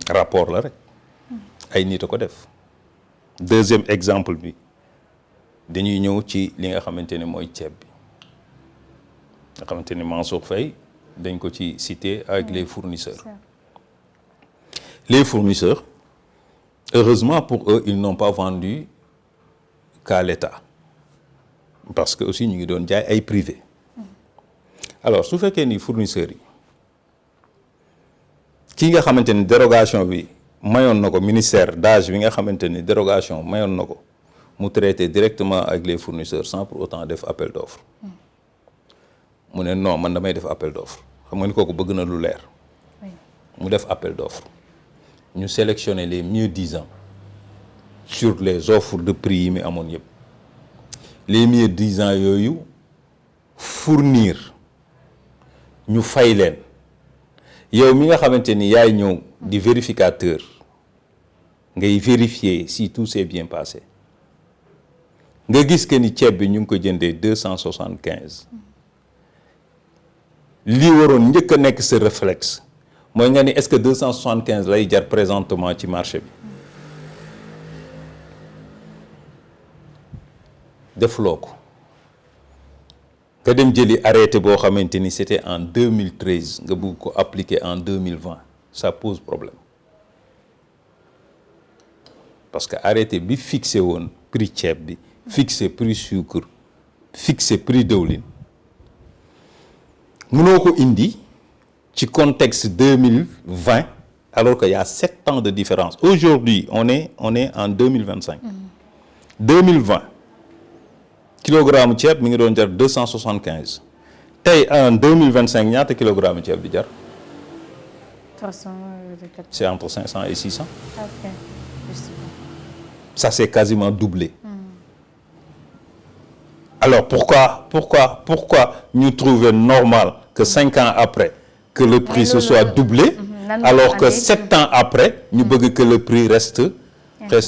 rapport la rek ay nit a ko def. Deuxième exemple bi dañuy ñëw ci li nga xamante ne mooy ceeb bi nga xamante ni Mansour Faye dañ ko ci citer avec les fournisseurs. Les fournisseurs, heureusement pour eux, ils n'ont pas vendu qu'à l'État parce que aussi ñu ngi doon jaay ay privé. Alors su fekkee ni fournisseurs yi kii nga xamante ni dérogation bi mayoon na ko ministère d'âge bi nga xamante ni dérogation mayoon na ko mu traiter directement avec les fournisseurs sans pour autant def appel d'offre mu ne non man damay def appel d'offre xam nga ni kooku bëgg na lu leer mu def appel d'offre ñu sélectionner les mieux disants sur les offres de prix yi mi amoon yëpp les mieux disants yooyu fournir ñu fay leen yow mi nga xamante ni yaay ñëw di vérificateur ngay vérifier si tout s'est bien passé nga gis que ni ceeb bi ñu ngi ko jëndee 275 lii waroon njëkk a nekk sa réflexe mooy nga ni est-ce que 275 lay jar présentement ci marché bi defuloo ko nga dem jëli arrêté boo xamante ni c'était en 2013 nga bëgg ko appliquer en 2020 ça pose problème parce que arrêté bi fixé woon prix ceeb bi fixé prix sucre fixé prix dëwlin mënoo ko indi ci contexte 2020 alors qu'il y a 7 ans de différence. Aujourd'hui on est en 2025. 2020 kilogramme ceeb mi ngi doon jar 275 tey en 2025 ñaata kilogramme ceeb di jar. 300. C'est entre 500 et 600. Ok. Ça c'est quasiment doublé. Alors pourquoi ñu trouver normal que 5 ans après que le prix se soit doublé alors que 7 ans après ñu bëgg que le prix reste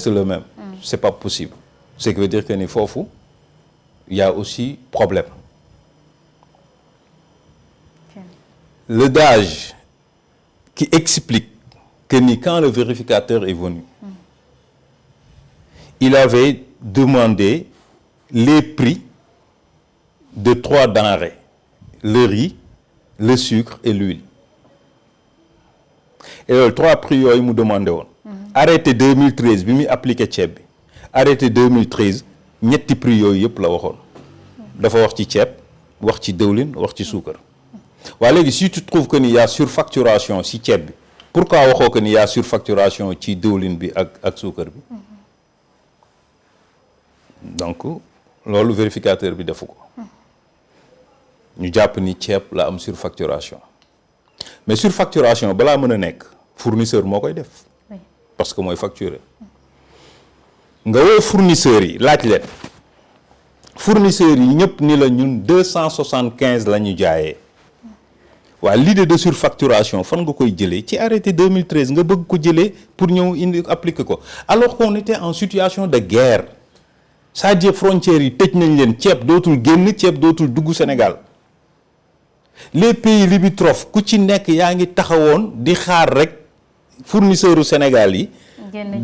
le même. C'est pas possible. Ce qui veut dire que ni foofu il y a aussi problème. Le DAGE qui explique que ni quand le vérificateur est venu il avait demandé les prix de 3 denrées, le riz, le sucre et l'huile. Et les 3 prix yooyu mu demandé woon. Arrêté 2013 bi muy appliqué ceeb bi arrêté 2013 ñetti prix yooyu yëpp la waxoon. dafa wax ci ceeb wax ci dëwlin wax ci suukar. waaye léegi si tu trouves que ni y a surfacturation ci ceeb bi pourquoi waxoo que ni y a surfacturation ci dëwlin bi ak suukar bi. donc loolu vérificateur bi defu ko. ñu jàpp ni ceeb la am surfacturation mais surfacturation balaa mën a nekk fournisseur moo koy def. parce que mooy facturer. nga woo fournisseurs yi laaj leen fournisseurs yi ñëpp ni la ñun 275 la ñu jaayee waaye l'idée de surfacturation fan nga koy jëlee ci arrêté 2013 nga bëgg ko jëlee pour ñëw indi appliquer ko alors qu'on était en situation de guerre c'est-à-dire frontières yi tëj nañ leen ceeb dootul génn ceeb dootul dugg Sénégal les pays limitrophes ku ci nekk yaa ngi taxawoon di xaar rek fournisseurs u Sénégal yi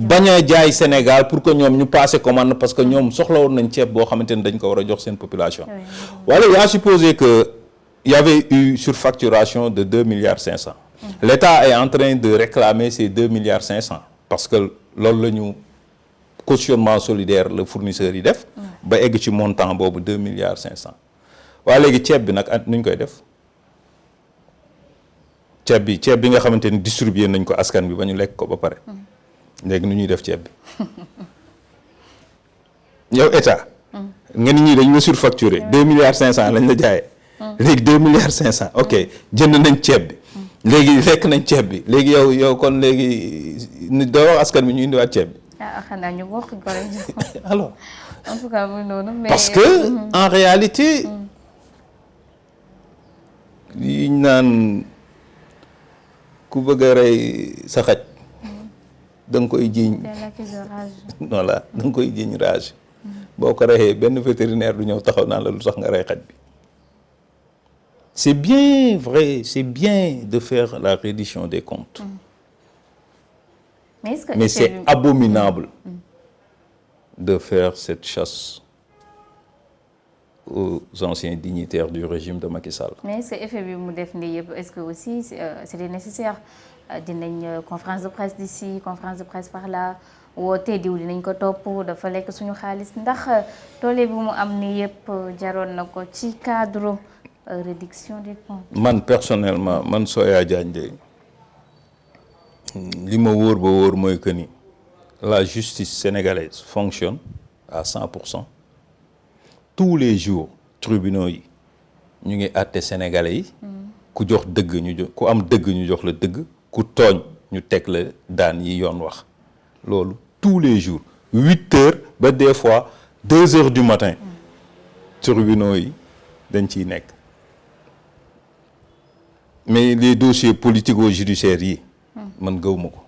bañ a jaay Sénégal pour que ñoom ñu passer commande parce que ñoom soxla woon nañ ceeb boo xamante ni dañ ko war a jox seen population. wala yaa supposé que y avait eu surfacturation de 2 milliards 500. L'État est en train de réclamer ces 2 milliards 500 parce que loolu la ñu cautionnement solidaire le fournisseur yi def. ba egg ci montant boobu 2 milliards 500. waaye léegi ceeb bi nag nu ñu koy def ceeb bi nga xamante ni distribué nañ ko askan bi ba ñu lekk ko ba pare. léegi nu ñuy def ceeb bi yow état nga ni ñii dañu la surfacturé 2 milliards 500 lañ la jaayee léegi 2 milliards 500 ok jënd nañ ceeb bi léegi lekk nañ ceeb bi léegi yow kon léegi doo wax askan bi ñu indiwaat ceeb bi. xanaa ñu bokk ko rek. alors en tout cas muy noonu mais parce que en réalité yi ñu naan ku bëgg a rey sa xaj. da nga koy jiiñ voilà da nga koy jiiñ rage boo ko reyee benn vétérinaire du ñëw taxaw naan la lu sax nga rey xaj bi c'est bien vrai c'est bien de faire la reddition des comptes mais c'est abominable de faire cette chasse aux anciens dignitaires du régime de Macky Sall. mais est-ce que effet bi mu def nii yëpp est-ce que aussi c'était nécessaire dinañ conférence de presse d'ici conférence de presse par là woote diw dinañ ko topp dafa lekk suñu xaalis ndax toole bi mu am nii yëpp jaroon na ko ci cadre réduction des comptes. man personnellement man Soya Diagne de li ma wóor ba wóor mooy que ni la justice sénégalaise fonctionne à 100%. tous les jours tribunaux yi ñu ngi àtte sénégalais yi ku jox dëgg ñu jox ku am dëgg ñu jox la dëgg ku tooñ ñu teg la daan yi yoon wax loolu tous les jours 8 heures ba des fois 2 heures du matin tribunaux yi dañ ciy nekk mais les dossiers politico-judiciaires yi man gëwuma ko.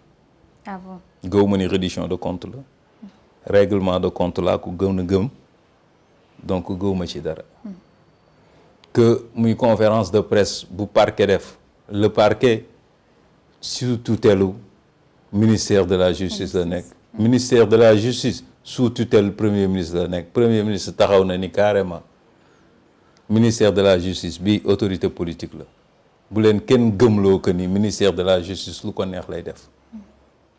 ah bon gëwuma ni reddition de compte la règlement de compte la ku gëm na gëm donc gëwuma ci dara que muy conférence de presse bu parquet def le parquet sous tutelle ministère de la justice la nekk ministère de la justice sous tutelle premier ministre la nekk premier ministre taxaw na ni carrément ministère de la justice bi autorité politique la bu leen kenn gëmloo que ni ministère de la justice lu ko neex lay def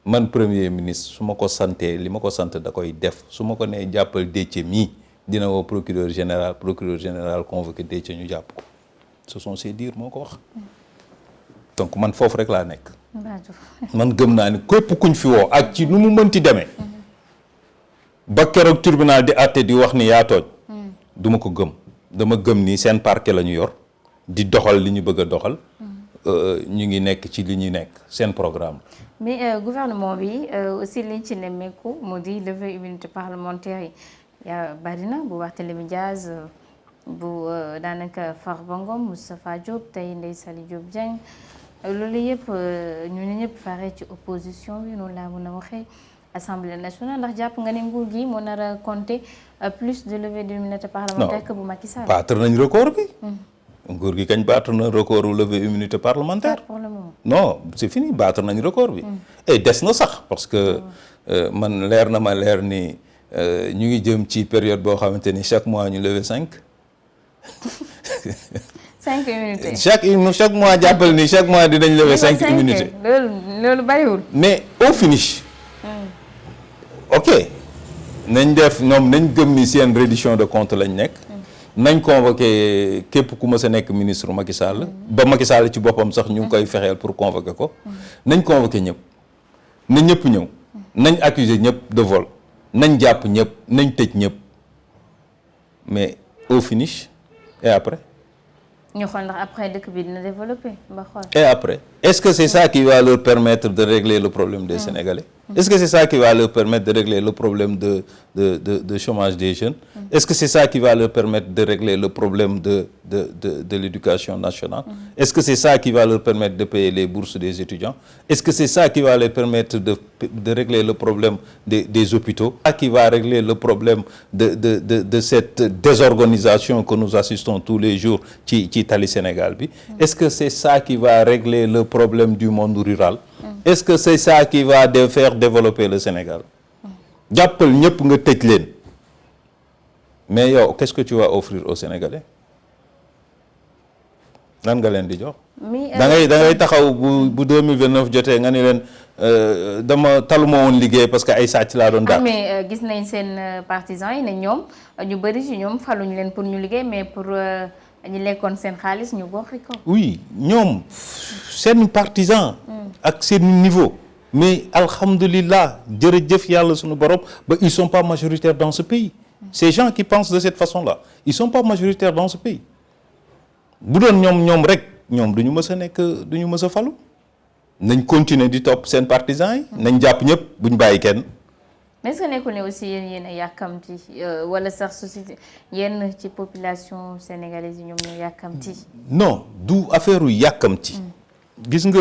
man premier ministre su ma ko santee li ma ko sant da koy def su ma ko nee jàppal Déthié mii dina woo procureur général convoqué Déthié ñu jàpp ko ce sont ses dires moo ko wax donc man foofu rek laa nekk man gëm naa ni képp kuñ fi woo ak ci nu mu mënti demee ba keroog tribunal di àtte di wax ni yaa tooñ du ma ko gëm dama gëm ni seen parquet la ñu yor di doxal li ñu bëgg a doxal ñu ngi nekk ci li ñuy nekk seen programme. mais gouvernement bi aussi liñ ci nemmeeku moo di lever immunité parlementaire yi yaa bari na bu Barthélémy Dias bu daanaka Farba Ngom Moustapha Diop tey Ndeye Saly Diop Dieng loolu yëpp ñu ñëpp fare ci opposition bi noonu laa mën a waxee Assemblée nationale ndax jàpp nga ne nguur gi moo nar a compter plus de levée d'immunité parlementaire que bu Macky Sall. battre nañ record bi. nguur gi kañ battre na record u levée immunité parlementaire. pour le moment. non c'est fini battre nañ record bi. et des na sax parce que man leer na ma leer ni ñu ngi jëm ci période boo xamante ni chaque mois ñu lever 5. 5 immunités. chaque mois jàppal ni chaque mois dinañ lever 5 immunités. loolu bariwul. mais au finish. ok nañ def ñoom nañ gëm ni seen reddition de compte lañ nekk. nañ convoqué képp ku mës a nekk ministre Macky Sall. ba Macky Sall ci boppam sax ñu ngi koy fexeel pour convoquer ko. nañ convoqué ñëpp. na ñëpp ñëw. nañ accuser ñëpp de vol. nañ jàpp ñëpp nañ tëj ñëpp mais au finish et après. ñu xool ndax après dëkk bi dina développer ba xool. et après est-ce que c'est ça qui va leur permettre de régler le problème des Sénégalais. Est-ce que c'est ça qui va leur permettre de régler le problème de chômage des jeunes. Est-ce que c'est ça qui va leur permettre de régler le problème de l'éducation nationale. Est-ce que c'est ça qui va leur permettre de payer les bourses des étudiants. Est-ce que c'est ça qui va leur permettre de régler le problème des hôpitaux. Ça qui va régler le problème de cette désorganisation que nous assistons tous les jours ci tali Sénégal bi. Est-ce que c'est ça qui va régler le problème du monde rural. Est-ce que c'est ça qui va faire développer le Sénégal. jàppal ñëpp nga tëj leen mais yow qu'est-ce que tu vas offrir aux Sénégalais lan nga leen di jox. da ngay taxaw bu 2029 jotee nga ni leen dama taluma woon liggéey parce que ay sàcc laa doon daal. mais gis nañ seen partisans yi ne ñoom ñu bëri ci ñoom faluñ leen pour ñu liggéey mais pour ñu lekkoon seen xaalis ñu goxi ko. oui ñoom seen partisan ak seen niveau. mais alhamdulillah jërëjëf yàlla sunu borom ba ils sont pas majoritaires dans ce pays. Ces gens qui pensent de cette façon-là ils sont pas majoritaires dans ce pays. bu doon ñoom rek ñoom du ñu mës a nekk du ñu mës a falu. nañ continuer di topp seen partisans yi. nañ jàpp ñëpp bu ñu bàyyi kenn. mais est-ce que nekkul ne aussi yéen a yàkkamti wala sax société yenn ci population sénégalaise yi ñoom ñoo yàkkamti. non du affaire u yàkkamti. gis nga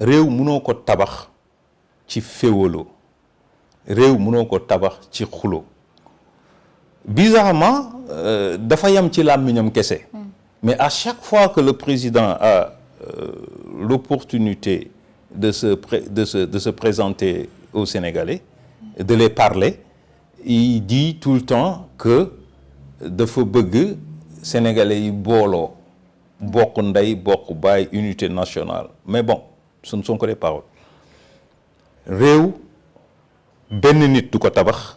réew mënoo ko tabax ci féewaloo réew mënoo ko tabax ci xuloo bizarrement dafa yam ci làmmiñam kese mais à chaque fois que le président a l'opportunité de se présenter aux Sénégalais, de les parler, il dit tout le temps que dafa bëgg Sénégalais yi booloo bokk ndey bokk baay unité nationale. Mais bon, ce ne sont que des paroles. Réew benn nit du ko tabax,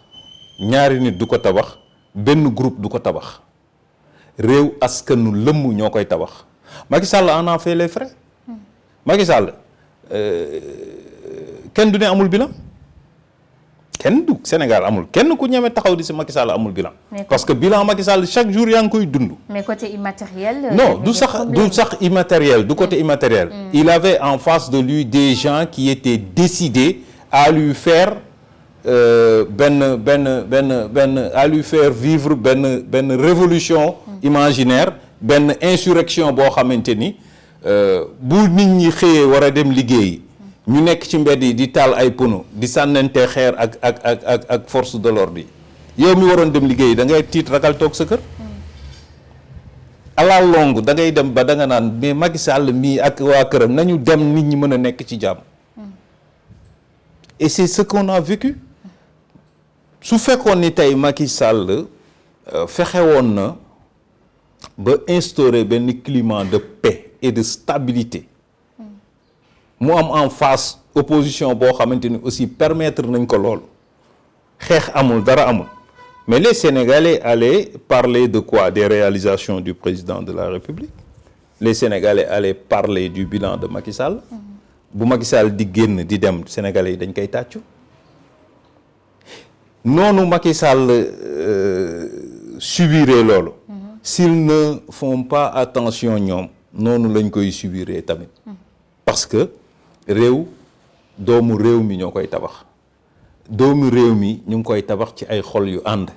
ñaari nit du ko tabax, benn groupe du ko tabax. Réew askanu lëmm ñoo koy tabax. Macky Sall en a fait les frais. Macky Sall kenn du ne amul bilan. kenn du Sénégal amul kenn ku ñeme taxaw di si Macky Sall amul bilan. Parce que bilan Macky Sall chaque jour yaa ngi koy dund. Mais côté immatériel. Non, du sax immatériel, du côté immatériel. Il avait en face de lui des gens qui étaient décidés à lui faire à lui faire vivre benn révolution imaginaire, benn insurrection boo xamante ni bu nit ñi xëyee war a dem liggéeyi. ñu nekk ci mbedd yi di taal ay pono di sànnante xeer ak force de l'ordre yi yow mi waroon dem liggéey da ngay tiit ragal toog sa kër. à la longue da ngay dem ba da nga naan mais Macky Sall mii ak waa këram nañu dem nit ñi mën a nekk ci jàmm. Et c'est ce qu'on a vécu. su fekkoon ni tey Macky Sall fexe woon na ba instaurer benn climat de paix et de stabilité. mu am en face opposition boo xamante ni aussi permettre nañ ko lool xeex amul dara amul mais les Sénégalais allaient parler de quoi? Des réalisations du président de la République. Les Sénégalais allaient parler du bilan de Macky Sall. bu Macky Sall di génn di dem Sénégalais yi dañ koy tàccu. noonu Macky Sall subiree loolu. S'ils ne font pas attention ñoom noonu lañ koy subiree tamit. Parce que réew doomu réew mi ñoo koy tabax doomu réew mi ñu ngi koy tabax ci ay xol yu ànd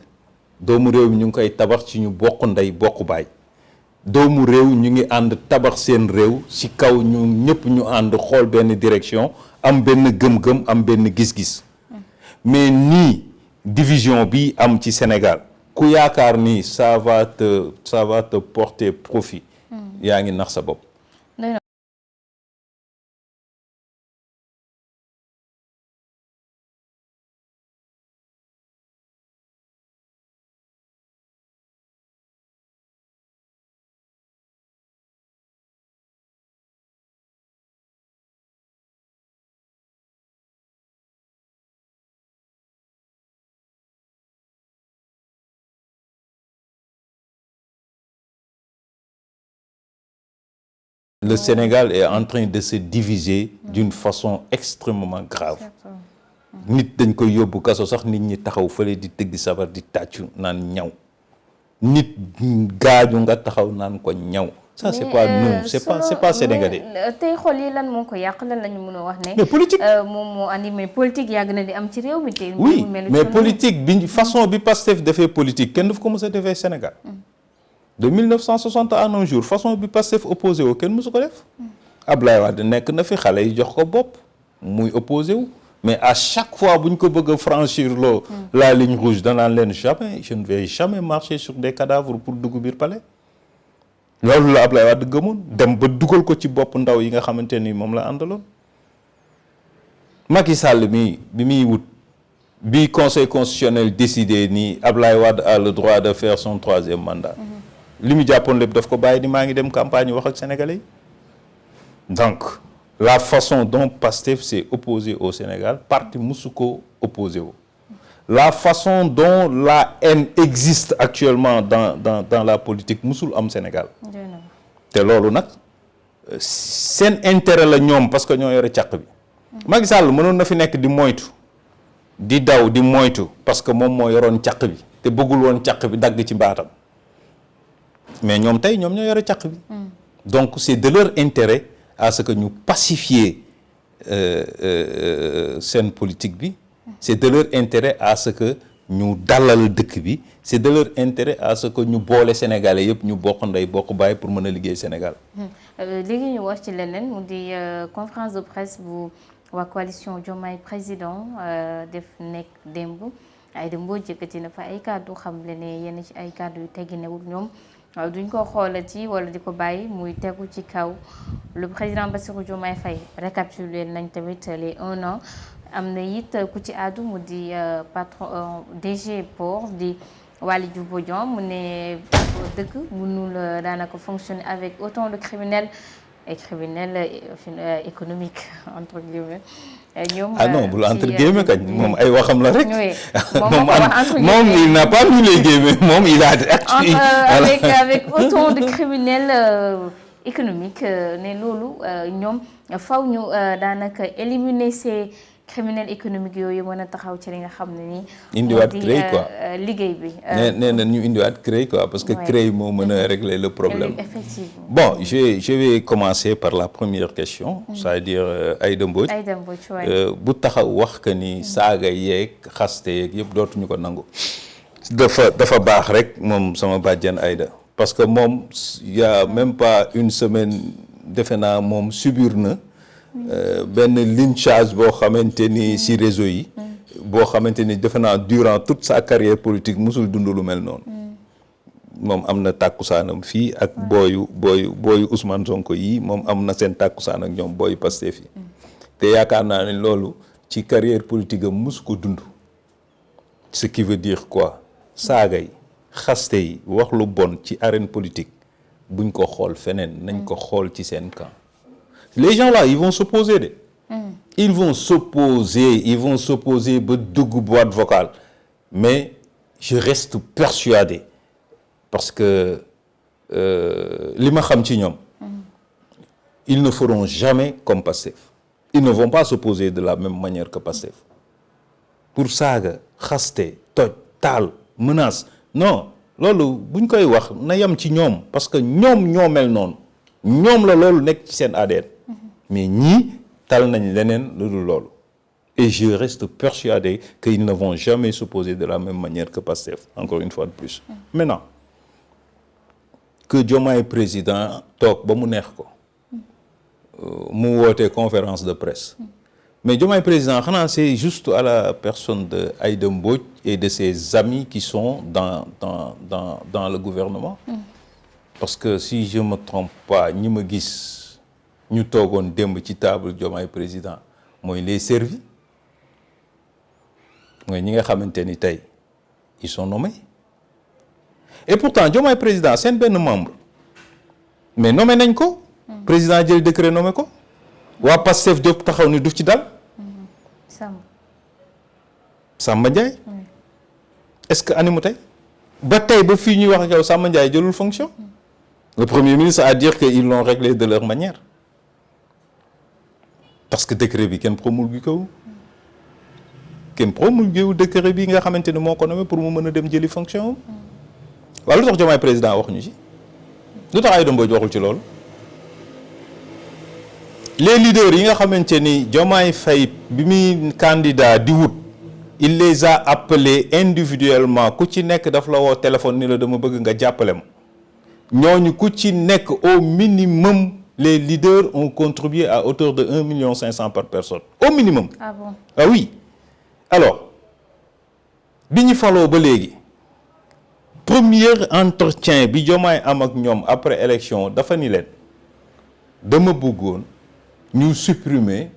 doomu réew mi ñu ngi koy tabax ci ñu bokk ndey bokk baay doomu réew ñu ngi ànd tabax seen réew ci kaw ñu ñëpp ñu ànd xool benn direction am benn gëm-gëm am benn gis-gis mais nii division bi am ci Sénégal ku yaakaar ni ça va te porter profit yaa ngi nax sa bopp. Le Sénégal est en train de se diviser d'une façon extrêmement grave. Nit dañ koy yóbbu kaso sax nit ñi taxaw fële di tëgg sabar di tàccu naan ñaw nit gaañu nga taxaw naan ko ñaw. Ça c'est pas nous, c'est pas sénégalais. tey xool yi lan moo ko yàq lan lañu mën a wax ne. Mais politique moom moo animé politique yàgg na di am ci réew mi te. oui mais politique bi façon bi Pastef defee politique kenn daf ko mës a defee Sénégal. De 1960 à nos jours façon bi Pastef opposé wu kenn mësu ko def. Ablaye Wade nekk na fi xale yi jox ko bopp muy opposé wu mais à chaque fois bu ñu ko bëgg a franchir loo la ligne rouge danaan leen jamais je ne vais jamais marcher sur des cadavres pour dugg biir palais. loolu la Ablaye Wade gëmoon dem ba dugal ko ci bopp ndaw yi nga xamante ni moom la àndaloon. Macky Sall mi bi muy wut bi conseil constitutionnel décidé ni Ablaye Wade a le droit de faire son 3e mandat. li mu jàppoon lépp daf ko bàyyi di maa ngi dem campagne wax ak sénégalais yi. Donc la façon dont Pastef s'est opposé au Sénégal parti musu ko opposé wu. La façon dont la haine existe actuellement dans la politique musul am Sénégal. te loolu nag seen intérêt la ñoom parce que ñoo yore càq bi. Macky Sall mënoon na fi nekk di moytu di daw di moytu parce que moom moo yoroon càq bi te bëggul woon càq bi dagg ci mbaatam mais ñoom tey ñoom ñoo yore càq bi. Donc c'est de leur intérêt à ce que ñu pacifier seen politique bi. C'est de leur intérêt à ce que ñu dalal dëkk bi c'est de leur intérêt à ce que ñu boole Sénégalais yëpp ñu bokk ndey bokk baay pour mën a liggéey Sénégal. léegi ñu wax ci leneen mu di conférence de presse bu waa coalition Diomaye président def nekk démb Aïda Mbodj yëkkati na fa ay kàddu xam le ne yenn ci ay kàddu yu tegginewul ñoom duñ ko xoolati wala di ko bàyyi muy tegu ci kaw le président Bassirou Diomaye Faye récapitulé nañ tamit les 1 an am na it ku ci àddu mu di patron DG Port di Waly Diouf Bodian mu ne dëkk mënul daanaka fonctionner avec autant de criminels économiques entre guillemets. Non bul entre guillemets kañ moom ay waxam la rek. moom il n'a pas mis les guillemets moom il a. avec autant de criminels économiques ne loolu ñoom faw ñu daanaka éliminer ces criminels économiques yooyu mën a taxaw ci li nga xam ne nii. indiwaat CREI quoi liggéey bi. nee na ñu indiwaat CREI quoi parce que CREI moo mën a régler le problème. Effectivement. Bon je vais commencer par la première question. c'est-à-dire Aïda Mbodj. bu taxaw wax que ni saaga yeeg xaste yeeg yëpp dootuñu ko nangu. dafa baax rek moom sama bàjjen Aïda parce que moom y a même pas une semaine defe naa moom subir na. benn lynchage boo xamante ni ci réseau yi boo xamante ni defe naa durant toute sa carrière politique musul dund lu mel noonu moom am na tàkkusaanam fii ak booyu Ousmane Sonko yi moom am na seen tàkkusaan ak ñoom booyu Pastef yi te yaakaar naa ne loolu ci carrière politique am musu ko dund ce qui veut dire quoi saaga yi xaste yi wax lu bon ci arène politique buñ ko xool feneen nañ ko xool ci seen camp. Les gens là ils vont s'opposer de ils vont s'opposer ba dugg boîte vocale mais je reste persuadé parce que li ma xam ci ñoom ils ne feront jamais comme Pastef ils ne vont pas s'opposer de la même manière que Pastef pour saaga xaste toj taal menace non loolu buñ koy wax na yem ci ñoom parce que ñoom ñoo mel noonu ñoom la loolu nekk ci seen ADN mais ñii tal nañ leneen lu dul loolu et je reste persuadé qu'ils ne vont jamais s'opposer de la même manière que Pastef encore une fois de plus maintenant que Diomaye président toog ba mu neex ko mu woote conférence de presse mais Diomaye président xanaa c'est juste à la personne de Aïda Mbodj et de ses amis qui sont dans le gouvernement parce que si je me trompe pas ñi ma gis ñu toogoon démb ci table Diomaye président mooy les servis mooy ñi nga xamante ni tey ils sont nommés et pourtant Diomaye président seen benn membre mais nommé nañ ko président jël décret nommé ko waa Pastef jóg taxaw ni du ci dal Samba Ndiaye est-ce que animu tey ba tey ba fii ñuy wax ak yow Samba Ndiaye jëlul fonction le premier ministre a dit que ils l'ont réglé de leur manière parce que décret bi kenn promulgué ko décret bi nga xamante ne moo ko nommé pour mu mën a dem jëli fonction waaw lu tax Diomaye président waxuñu ci lu tax Aïda Mbodj waxul ci loolu les leaders yi nga xamante ni Diomaye Faye bi muy candidat di wut il les a appelés individuellement ku ci nekk daf la woo téléphone ni la dama bëgg nga jàppale ma ñooñu ku ci nekk au minimum les leaders ont contribué à hauteur de 1,5 million par personne au minimum. Ah bon? Ah oui. Alors bi ñu faloo ba léegi premier entretien bi Diomaye am ak ñoom après élection dafa ni leen dama bëggoon ñu supprimer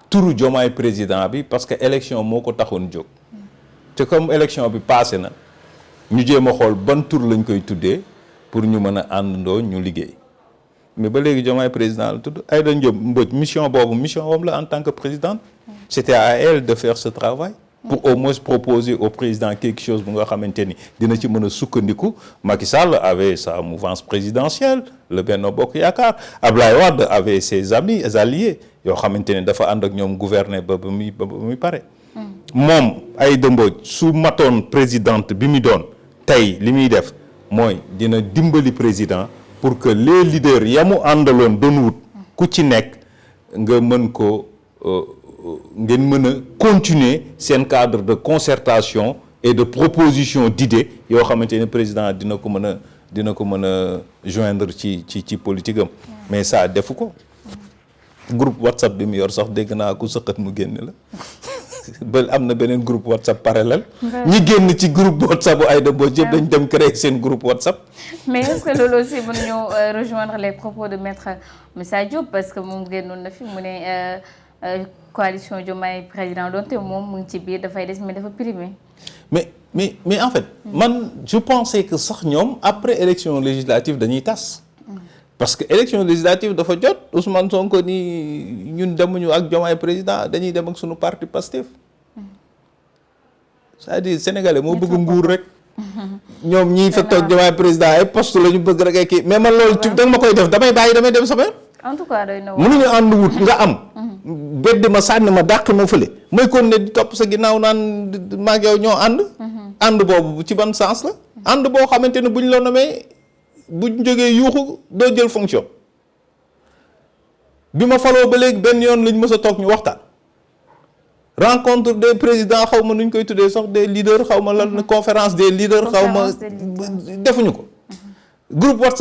turu Diomaye président bi parce que élection moo ko taxoon jóg te comme élection bi passé na ñu jéem a xool ban tur lañ koy tuddee pour ñu mën a àndandoo ñu liggéey. mais ba léegi Diomaye président la tudd Aïda Mbodj mission boobu mission wam la en tant que présidente c'était à elle de faire ce travail pour au moins proposer au président quelque chose bu nga xamante ni dina ci mën a sukkandiku. Macky Sall avait sa mouvance présidentielle le Benno Bokk Yaakaar Ablaye Wade avait ses amis alliés yoo xamante ni dafa ànd ak ñoom gouverner ba muy pare moom Aïda Mbodj su matoon présidente bi mu doon tey li muy def mooy dina dimbali président pour que les leaders yamu àndaloon doon wut ku ci nekk nga mën ko ngeen mën a continuer seen cadre de concertation et de proposition d'idées yoo xamante ne président dina ko mën a joindre ci politique am mais ça defu ko groupe WhatsApp bi mu yor sax dégg naa ku sëqat mu génne la ba am na beneen groupe WhatsApp parallèle. ñi génn ci groupe WhatsApp bu Aïda Mbodj yëpp dañ dem créer seen groupe WhatsApp. mais est-ce que loolu aussi mën ñoo rejoindre les propos de maître Moussa Diop parce que moom génnoon na fi mu ne coalition Diomaye président donte moom mu ngi ci biir dafay des mais dafa primé. mais en fait. man je pensais que sax ñoom après élection législative dañuy tas. parce que élection législative dafa jot Ousmane Sonko ni ñun demuñu ak Diomaye président dañuy dem ak sunu parti Pastef. c'est-à-dire sénégalais moo bëgg nguur rek. ñoom ñii fa toog Diomaye président ay poste la ñu bëgg rek ay kii mais man loolu da nga ma koy def damay bàyyi damay dem sama yoon. en tout cas doy na mënuñu ànd wut nga am. bedd ma sànni ma dàq ma fële. mooy kon ne di topp sa ginnaaw naan maag yow ñoo ànd. ànd boobu ci ban sens la. ànd boo xamante ne buñ la nommé buñ jógee yuuxu doo jël fonction. bi ma faloo ba léegi benn yoon lañ mës a toog ñu waxtaan. rencontre des présidents xaw ma nuñ koy tuddee sax des leaders xaw ma lan conférence des leaders xaw ma defuñu ko. groupe WhatsApp